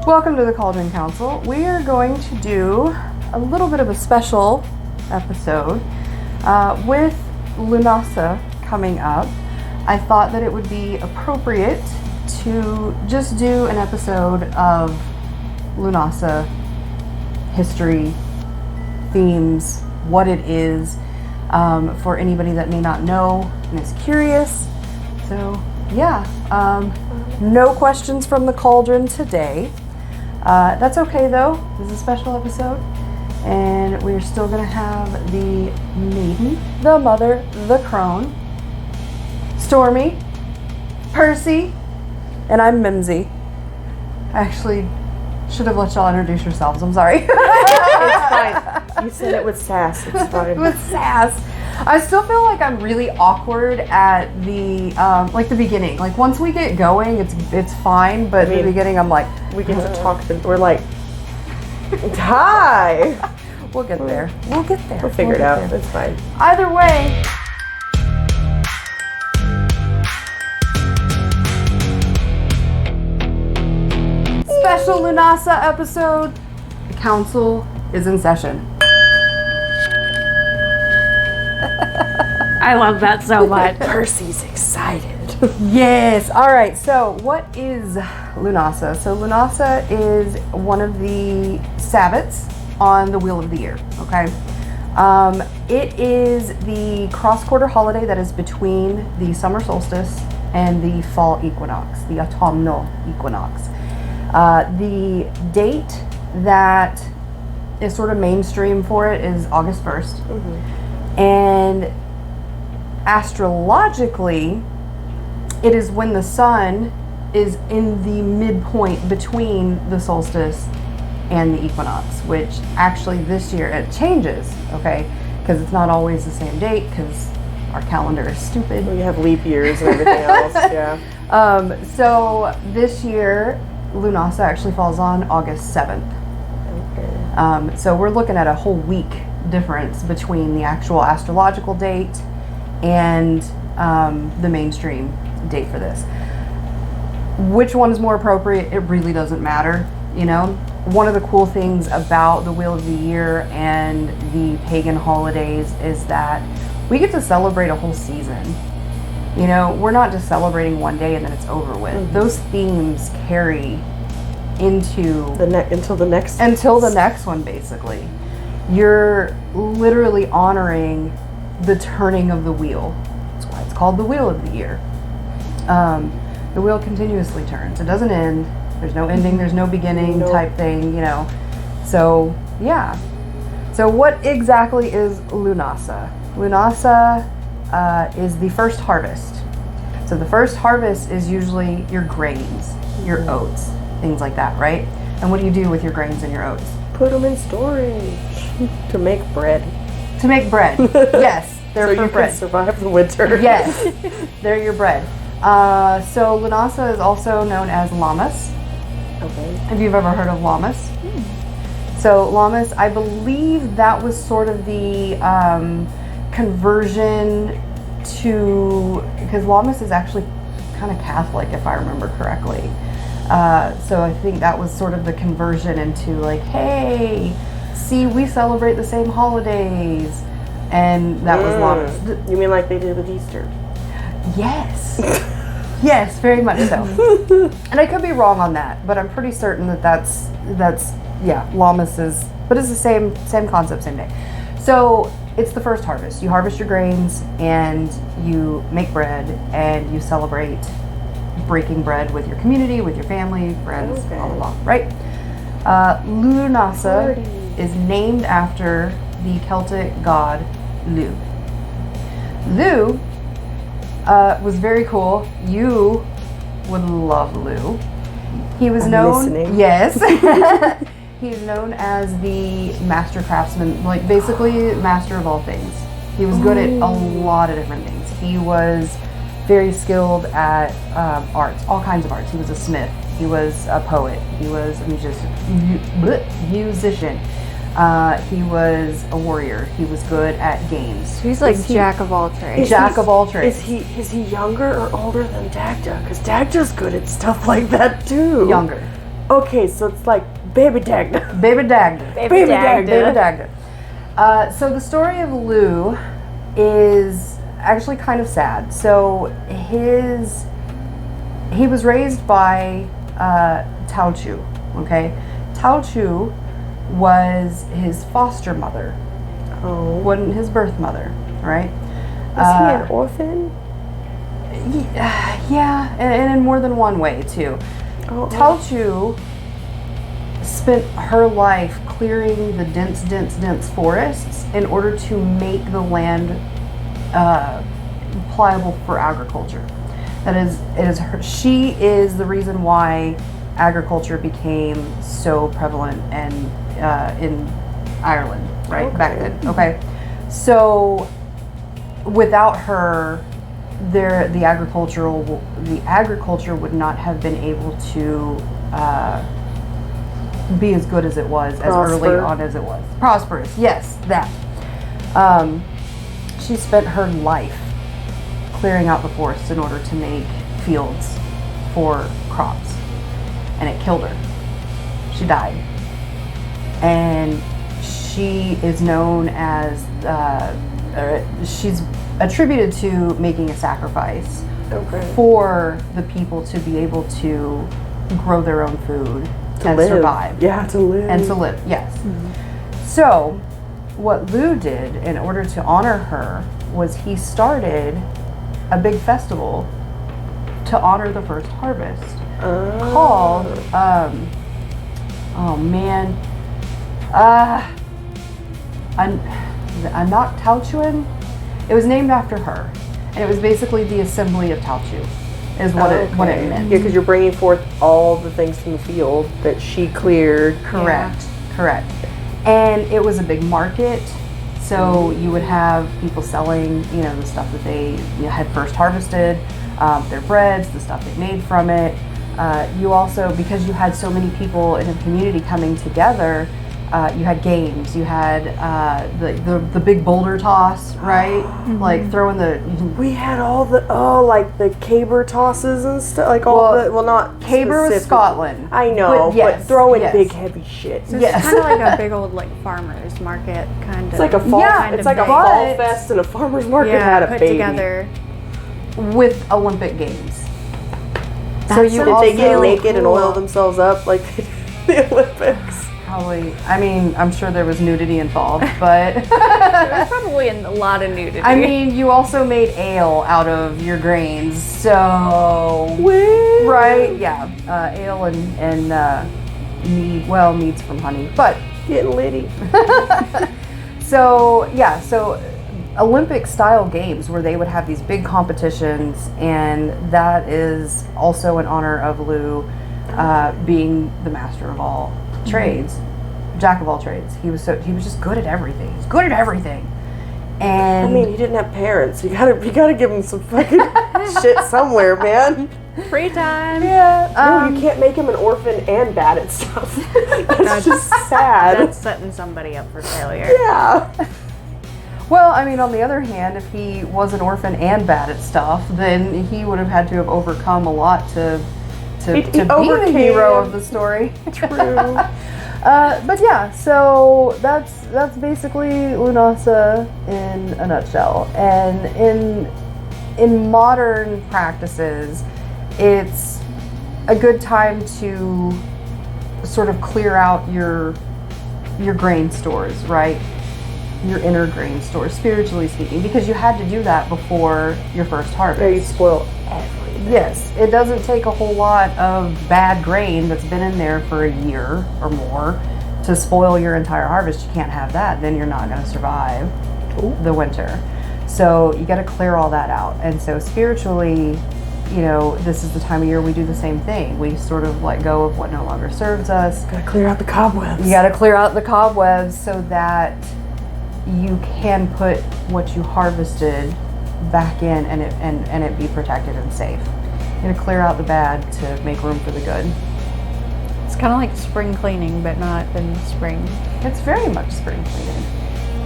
Welcome to the Cauldron Counsel. We are going to do a little bit of a special episode with Lughnasadh coming up. I thought that it would be appropriate to just do an episode of Lughnasadh history, themes, what it is, for anybody that may not know and is curious. So yeah, no questions from the Cauldron today. That's okay though. This is a special episode, and we're still gonna have the maiden, the mother, the crone, Stormy, Percy, and I'm Mimsy. I actually should have let y'all introduce yourselves. I'm sorry. It's fine. You said it with sass. It's fine. With sass. I still feel like I'm really awkward at the like the beginning. Like once we get going, it's fine. But the beginning, I'm like, we get to talk. We're like, hi. We'll get there. We'll get there. We'll figure it out. It's fine. Either way. Special Lughnasadh episode. The council is in session. I love that so much. Percy's excited. Yes. All right. So, what is Lughnasadh? So, Lughnasadh is one of the sabbats on the Wheel of the Year. Okay. It is the cross-quarter holiday that is between the summer solstice and the fall equinox, the autumnal equinox. The date that is sort of mainstream for it is August 1st. Mm-hmm. And astrologically, it is when the sun is in the midpoint between the solstice and the equinox, which actually this year it changes, okay? Because it's not always the same date, because our calendar is stupid. We have leap years and everything else, yeah. So this year, Lughnasadh actually falls on August 7th. Okay. So we're looking at a whole week difference between the actual astrological date and the mainstream date for this. Which one is more appropriate? It really doesn't matter, you know? One of the cool things about the Wheel of the Year and the pagan holidays is that we get to celebrate a whole season. You know, we're not just celebrating one day and then it's over with. Mm-hmm. Those themes carry into until the next one, basically. You're literally honoring the turning of the wheel. That's why it's called the Wheel of the Year. The wheel continuously turns. It doesn't end. There's no ending. There's no beginning type thing, you know. So, yeah. So what exactly is Lughnasadh? Lughnasadh is the first harvest. So the first harvest is usually your grains, your oats, things like that, right? And what do you do with your grains and your oats? Put them in storage to make bread. To make bread, yes. They're so for you bread. Can survive the winter. Yes, they're your bread. So Lughnasadh is also known as Lammas. Okay. Have you ever heard of Lammas? So Lammas, I believe that was sort of the conversion to, because Lammas is actually kind of Catholic, if I remember correctly. So I think that was sort of the conversion into like, hey, see, we celebrate the same holidays. And that was Lammas. You mean like they did with Easter? Yes. Yes, very much so. And I could be wrong on that, but I'm pretty certain that that's Lammas is, but it's the same concept, same day. So it's the first harvest. You harvest your grains and you make bread and you celebrate breaking bread with your community, with your family, friends, blah, blah, blah, right? Lughnasadh is named after the Celtic god Lugh. Lugh was very cool. You would love Lugh. He was listening. Yes. He's known as the master craftsman, like basically master of all things. He was good at a lot of different things. He was very skilled at arts, all kinds of arts. He was a smith. He was a poet. He was a musician. He was a warrior. He was good at games. He's like jack of all trades. Jack of all trades. Is he younger or older than Dagda? Because Dagda's good at stuff like that too. Younger. Okay, so it's like Baby Dagda. Baby Dagda. Baby Dagda. Baby Dagda. So the story of Lugh is actually kind of sad. So he was raised by Tauchu, okay? Tauchu was his foster mother. Oh. Wasn't his birth mother, right? Was he an orphan? Yeah, and in more than one way, too. Oh. Tauchu spent her life clearing the dense forests in order to make the land pliable for agriculture. She is the reason why agriculture became so prevalent and in Ireland, right? Okay. Back then. Okay. So without her, the agriculture would not have been able to be as good as it was, as early on as it was. Prosperous, yes, that. She spent her life clearing out the forests in order to make fields for crops, and it killed her. She died, and she is known as she's attributed to making a sacrifice for the people to be able to grow their own food and survive. Yeah, to live. And to live, yes. Mm-hmm. So what Lugh did in order to honor her was he started a big festival to honor the first harvest called not Tauchuan. It was named after her, and it was basically the Assembly of Tauchu, is what it meant. Yeah, because you're bringing forth all the things from the field that she cleared. Correct. And it was a big market, so you would have people selling, the stuff that they had first harvested, their breads, the stuff they made from it. You also, because you had so many people in a community coming together, you had games. You had the big boulder toss, right? Mm-hmm. Like throwing the. We had all the like the caber tosses and stuff. Like not caber was Scotland. I know, but throwing big heavy shit. So it's kind of like a big old farmers market kind of. It's like a fall. It's like a fall fest and a farmers market had a put baby together with Olympic games. So did they get naked and oil themselves up like the Olympics? Probably. I mean, I'm sure there was nudity involved, but there's probably a lot of nudity. I mean, you also made ale out of your grains, so right? Yeah, ale and mead. Well, mead's from honey, but getting litty. So Olympic style games where they would have these big competitions, and that is also in honor of Lugh being the master of all trades, jack of all trades. He was just good at everything. He's good at everything. And I mean, he didn't have parents. You gotta give him some fucking shit somewhere, man. Free time. Yeah. No, you can't make him an orphan and bad at stuff. That's just sad. That's setting somebody up for failure. Yeah. Well, I mean, on the other hand, if he was an orphan and bad at stuff, then he would have had to have overcome a lot to be the hero of the story. True. But yeah, so that's basically Lughnasadh in a nutshell. And in modern practices, it's a good time to sort of clear out your grain stores, right? Your inner grain stores, spiritually speaking, because you had to do that before your first harvest. Yeah, you spoil everything. Yes, it doesn't take a whole lot of bad grain that's been in there for a year or more to spoil your entire harvest. You can't have that. Then you're not going to survive the winter. So you got to clear all that out. And so spiritually, this is the time of year we do the same thing. We sort of let go of what no longer serves us. Got to clear out the cobwebs. You got to clear out the cobwebs so that you can put what you harvested back in and it be protected and safe. You're gonna clear out the bad to make room for the good. It's kind of like spring cleaning, but not in spring. It's very much spring cleaning.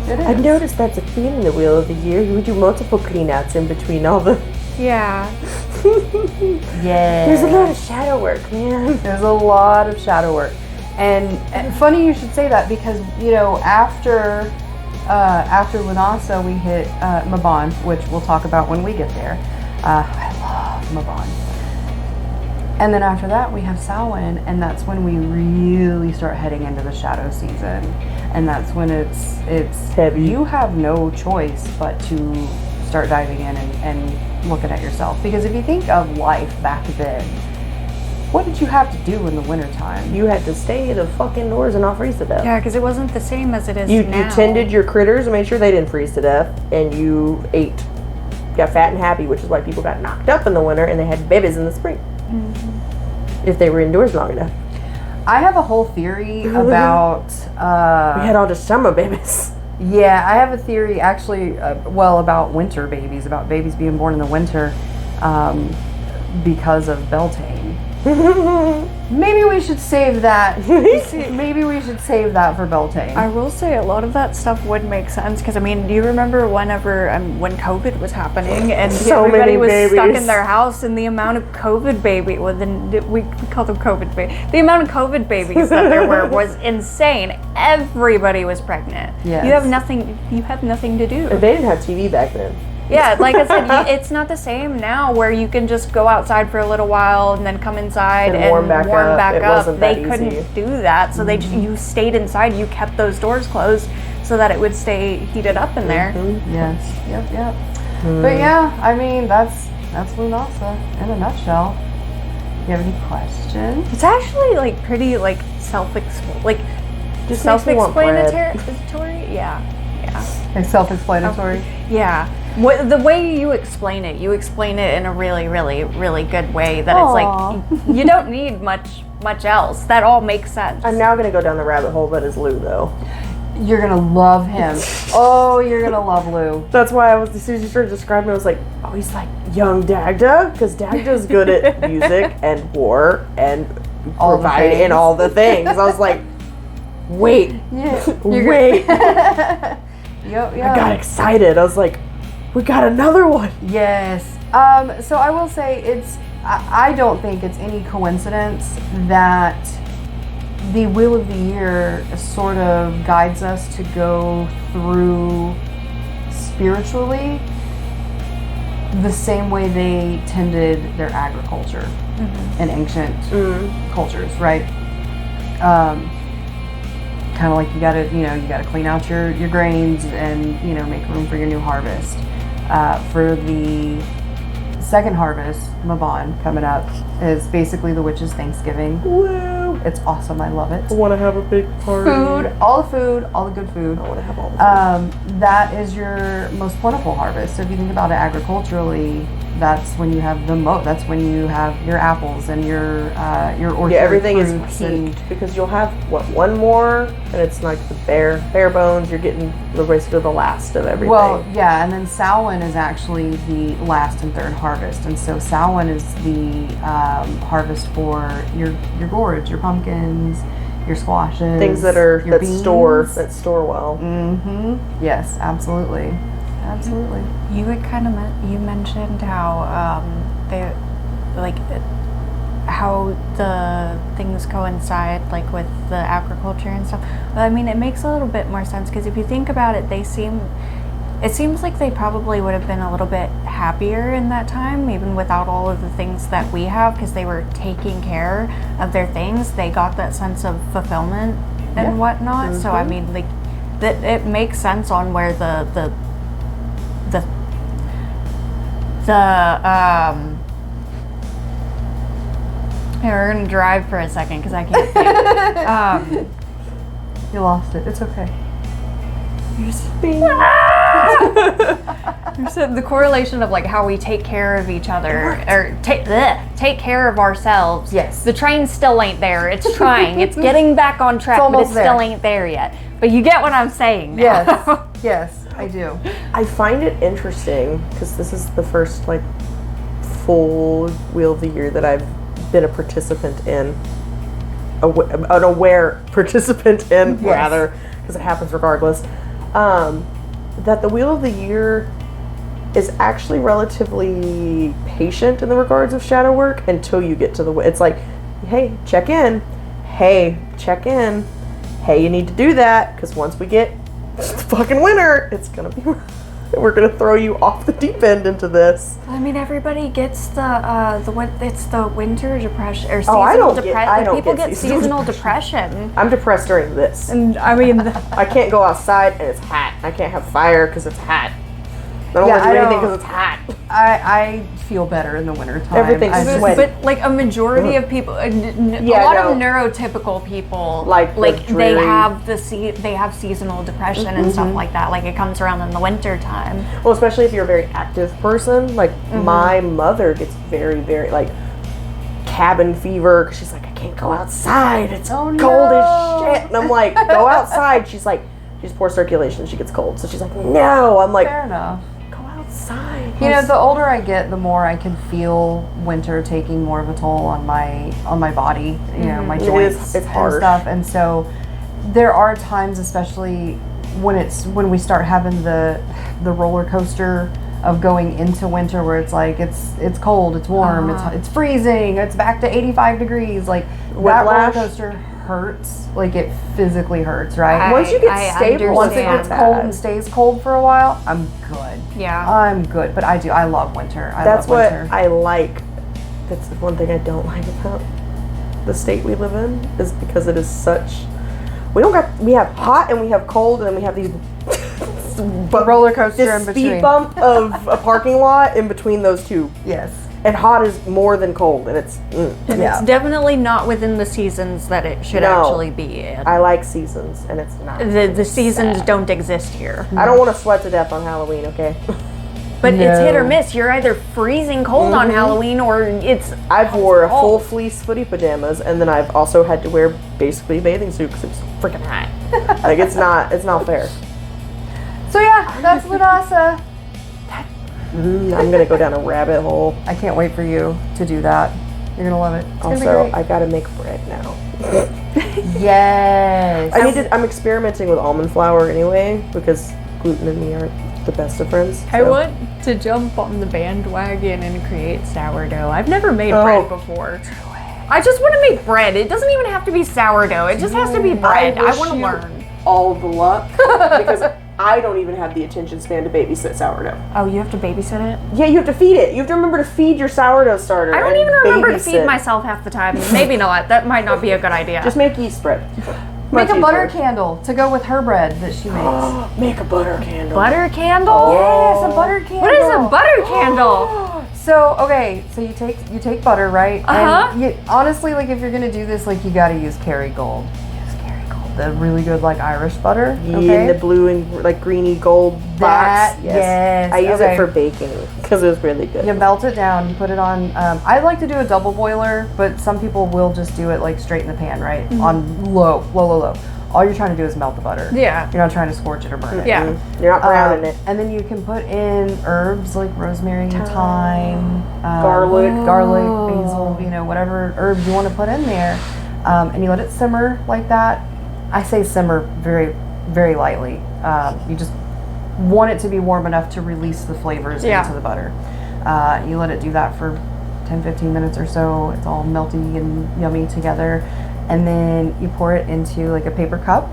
It is. I've noticed that's a theme in the Wheel of the Year. We do multiple clean outs in between all the Yeah. Yeah. There's a lot of shadow work, man. There's a lot of shadow work. And funny you should say that because, you know, after Lughnasadh, we hit Mabon, which we'll talk about when we get there. I love Mabon. And then after that, we have Samhain, and that's when we really start heading into the shadow season. And that's when it's heavy. You have no choice but to start diving in and looking at yourself. Because if you think of life back then, what did you have to do in the wintertime? You had to stay the fucking doors and not freeze to death. Yeah, because it wasn't the same as it is You now. tended your critters and made sure they didn't freeze to death, and you ate. Got fat and happy, which is why people got knocked up in the winter and they had babies in the spring. If they were indoors long enough. I have a whole theory about... we had all the summer babies. Yeah, I have a theory actually, about winter babies, about babies being born in the winter because of Beltane. Maybe we should save that. Maybe we should save that for Beltane. I will say a lot of that stuff would make sense because I mean, do you remember when COVID was happening and So everybody many was stuck babies. in their house and the amount of COVID we call them COVID babies. The amount of COVID babies that there were was insane. Everybody was pregnant. Yes. You have nothing to do. They didn't have TV back then. Yeah, like I said, it's not the same now where you can just go outside for a little while and then come inside and warm back It up. wasn't They that couldn't easy. do that, so you stayed inside. You kept those doors closed so that it would stay heated up in there. Yes. Yep. But yeah, I mean that's Lughnasadh in a nutshell. You have any questions? It's actually like pretty like self-explanatory. Yeah. Like self-explanatory. Yeah. The way you explain it in a really, really, really good way that it's like you don't need much else. That all makes sense. I'm now gonna go down the rabbit hole that is Lugh, though. You're gonna love him. Oh, you're gonna love Lugh. That's why as soon as you started describing it, I was like, oh, he's like young Dagda, because Dagda's good at music and war and All the provide things. and all the things. I was like, wait, Yeah. wait. Yep. I got excited. I was like, we got another one. Yes. So I will say I don't think it's any coincidence that the Wheel of the Year sort of guides us to go through spiritually the same way they tended their agriculture in ancient cultures, right? Kind of like you gotta clean out your grains and make room for your new harvest. For the second harvest, Mabon, coming up, is basically the witch's Thanksgiving. Woo! It's awesome. I love it. I want to have a big party. All the good food. I want to have all the food. That is your most plentiful harvest. So if you think about it agriculturally, that's when you have the most. That's when you have your apples and your orchard. Yeah, everything is fruits and- peaked because you'll have one more, and it's like the bare bones. You're getting basically the last of everything. Well, yeah, and then Samhain is actually the last and third harvest, and so Samhain is the harvest for your gourds, your pumpkins, your squashes, things that beans. store well. Mm-hmm. Yes, absolutely. You had you mentioned how they like how the things coincide like with the agriculture and stuff. Well, I mean, it makes a little bit more sense because if you think about it, it seems like they probably would have been a little bit happier in that time, even without all of the things that we have, because they were taking care of their things. They got that sense of fulfillment and whatnot. So I mean, like that it makes sense on where the here, we're gonna drive for a second because I can't think. You lost it. It's okay. You said the correlation of like how we take care of each other or take care of ourselves. Yes. The train still ain't there. It's trying. It's getting back on track, but it almost still there. ain't there yet. But you get what I'm saying now. Yes, I do. I find it interesting because this is the first like full Wheel of the Year that I've been a participant in, an aware participant in, rather, because it happens regardless. That the Wheel of the Year is actually relatively patient in the regards of shadow work until you get to the... It's like, hey, check in. Hey, check in. Hey, you need to do that, because once we get to the fucking winter, it's going to be... We're going to throw you off the deep end into this. I mean, everybody gets it's the winter depression or Oh, I seasonal don't depression. People get get seasonal seasonal depression. I'm depressed during this. And I mean, I can't go outside and it's hot. I can't have fire because it's hot. I don't Yeah, want to I do anything don't- because it's hot. I feel better in the wintertime. Everything's I just- sweaty. but like a majority of people, a Yeah, lot no. of neurotypical people, Like the they dreary- have they have seasonal depression and stuff like that. Like it comes around in the winter time. Well, especially if you're a very active person. Like my mother gets very, very like cabin fever because she's like, I can't go outside. It's Oh, cold no. as shit. And I'm like, go outside. She's like, she's poor circulation. She gets cold. So she's like, no. I'm like, Fair enough. go outside. You know, the older I get, the more I can feel winter taking more of a toll on my body. You know, my It joints is- it's and harsh. stuff. And so, there are times, especially when we start having the roller coaster of going into winter, where it's like it's cold, it's warm, it's freezing, it's back to 85 degrees. Like that roller Whiplash. coaster hurts. Like it physically hurts, right? Once you get I stable, Once it understand. gets cold and stays cold for a while, I'm good. Yeah. I'm good, but I love winter. That's love what winter. I like. That's one thing I don't like about the state we live in is because it is such. We have hot and we have cold and then we have these roller coaster this in speed between. bump of a parking lot in between those two. Yes. And hot is more than cold, and it's. And Yeah. it's definitely not within the seasons that it should No. actually be in. I like seasons, and it's not. The seasons don't exist here. I don't want to sweat to death on Halloween. Okay. But it's hit or No. miss. You're either freezing cold on Halloween or it's I've wore a cold. full fleece footy pajamas, and then I've also had to wear basically a bathing suit because it's freaking hot. Like it's not fair. So yeah, that's Lughnasadh. I'm gonna go down a rabbit hole. I can't wait for you to do that. You're gonna love it. It's gonna Also, be I gotta make bread now. great. Yes. I'm experimenting with almond flour anyway because gluten and me aren't the best of friends. I so. want to jump on the bandwagon and create sourdough. I've never made Oh. bread before. I just want to make bread. It doesn't even have to be sourdough. It just has to be bread. I wish want to you learn. all the luck because I don't even have the attention span to babysit sourdough. Oh, you have to babysit it? Yeah, you have to feed it. You have to remember to feed your sourdough starter. I don't and even remember to feed babysit. myself half the time. Maybe not. That might not be a good idea. Just make yeast bread. Make Much a butter easier. candle to go with her bread that she makes. Make a butter candle. butter candle? Yes, a butter candle. What is a butter candle? So okay, so you take butter, right? Uh-huh. And honestly, like if you're gonna do this, like you gotta use Kerrygold. Use Kerrygold, the really good like Irish butter. Yeah, Okay. the blue and like greeny gold That, box. yes, I use okay. it for baking because it's really good. You melt it down, you put it on. I like to do a double boiler, but some people will just do it like straight in the pan, right? Mm-hmm. On low. All you're trying to do is melt the butter. Yeah. You're not trying to scorch it or burn it. Yeah. You're not browning it. And then you can put in herbs like rosemary, thyme, Garlic. basil, whatever herbs you want to put in there. And you let it simmer like that. I say simmer very, very lightly. You just want it to be warm enough to release the flavors Yeah. into the butter. You let it do that for 10-15 minutes or so. It's all melty and yummy together. And then you pour it into like a paper cup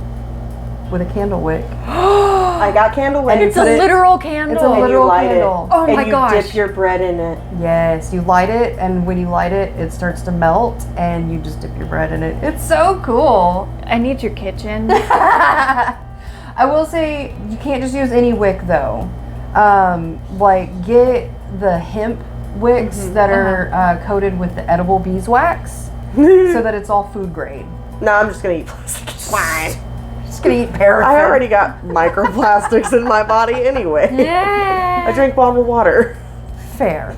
with a candle wick. I got candle wick. It's a literal candle. It's a And literal you light candle. it. Oh and my you gosh. dip your bread in it. Yes, you light it, and when you light it, it starts to melt, and you just dip your bread in it. It's so cool. I need your kitchen. I will say you can't just use any wick though. Like get the hemp wicks that are coated with the edible beeswax, so that it's all food grade. No, I'm just gonna eat plastic. Fine. Just gonna eat paraffin. I already got microplastics in my body anyway. I Yeah. drink bottled water. fair.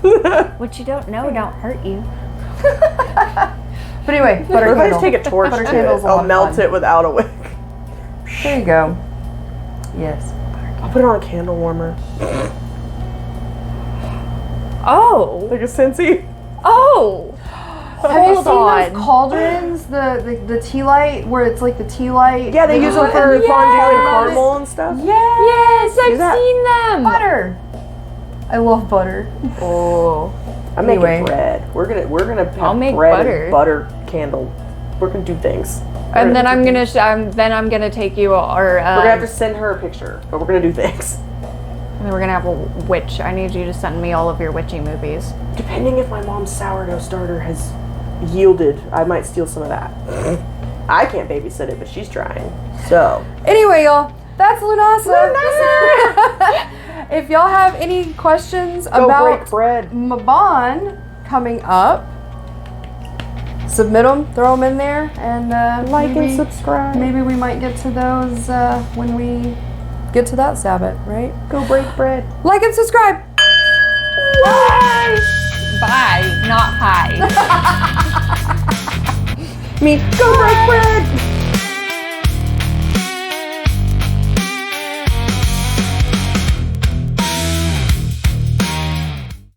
What you don't know don't hurt you. But anyway, butter What if I candle. just take a torch Butter to candle's it? a lot I'll of melt fun. it without a wick. There you go. Yes. I'll put it on a candle warmer. Oh. Like a Scentsy. Oh. Have you Hold seen on. those cauldrons? The tea light, where it's like the tea light. Yeah, they use them for Yes. fondue and caramel and stuff. Yes. Yes, I've that. seen them. Butter. I love butter. Oh, I'm Anyway. making bread. We're gonna have I'll make bread butter. and butter candle. We're gonna do things. And then I'm gonna take you, or We're gonna have to send her a picture, but we're gonna do things. and then we're gonna have a witch. I need you to send me all of your witchy movies. Depending if my mom's sourdough starter has yielded, I might steal some of that. I can't babysit it, but she's trying. So Anyway, y'all, that's Lughnasadh. If y'all have any questions go about break bread. Mabon coming up, submit them, throw them in there, and Like maybe, and subscribe. Maybe we might get to those when we get to that Sabbath, right? Go break bread. Like and subscribe. Bye. Bye, not hi. Me, go break bread.